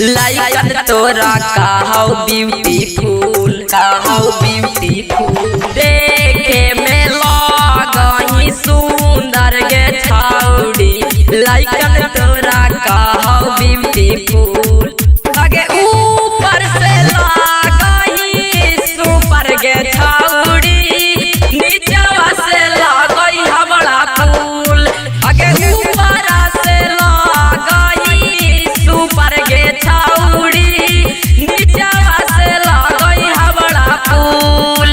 लाइकन तोरा काहौ ब्यूटीफुल देखे में लगही सुंदर गे छौड़ी। लाइकन तोरा काहौ ब्यूटीफुल आगे ऊपर से लगही सुपर गे छौड़ी। नीचवा से लगही हमरा फूल आगे ऊपर से लगही सुपर गे छौड़ी। नीचवा से लगही हमरा फूल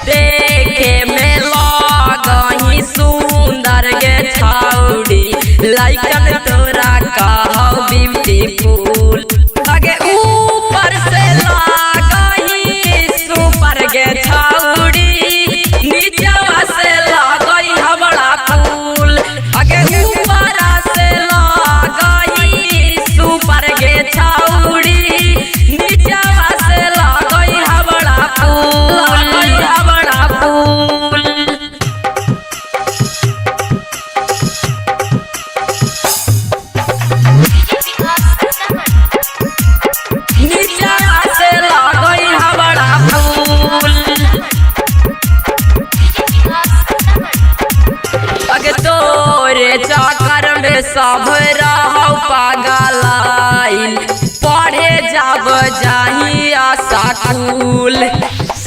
देखे में लगही सुंदर गे छौड़ी। लाइकन तोरा काहौ ब्यूटीफुल आगे ऊपर से लगही सुपर गे छौड़ी। नीचवा से लगही हमरा फूल आगे ऊपर से लगही सुपर गे छौड़ी। नीचवा से लगही हमरा फूल नीचवा से लगही हमरा फूल अगे तोरे चक्कर में सब रहौ पागलाइल। पढ़े जब जाही स्कूल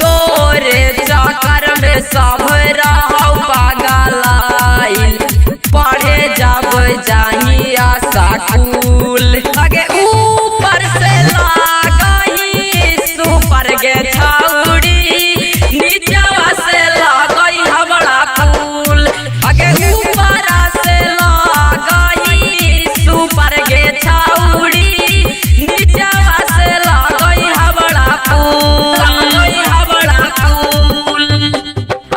तोरे चक्कर में सब रहौ पागलाइल। पढ़े जब जाही स्कूल आगे ऊपर से लगही सुपर गे छौड़ी। नीचवा से लगही हमरा फूल आगे ऊपर से लगही सुपर गे छौड़ी। नीचवा से लगही हमरा फूल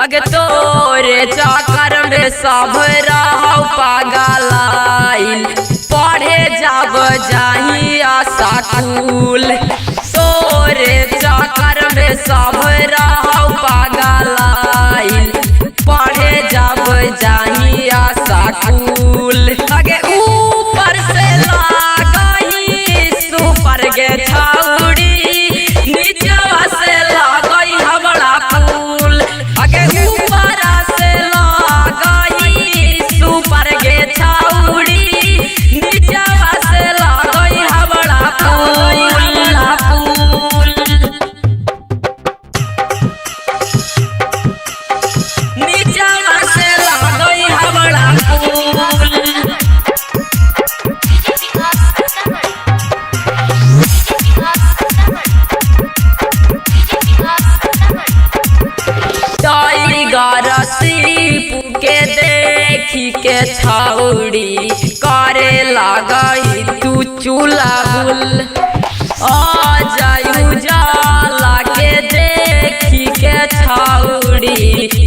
आगे तोरे चक्कर में सब रहौ पागलाइल। पढ़े जब जाही स्कूल तोरे चक्कर में सब रहौ पागलाइल। पढ़े जब जाही स्कूल आगे ऊपर से लगही सुपर गे छौड़ी। नीचवा से लगही हमरा फूल आगे ऊपर से लगही सुपर गे छौड़ी। नीचवा से लगही हमरा फूल नीचवा से लगही हमरा फूल टाइगर सिर्फ के देखी के छौड़ी करे लगही तू चुलबुल। अजय उजाला के देखी के छौड़ी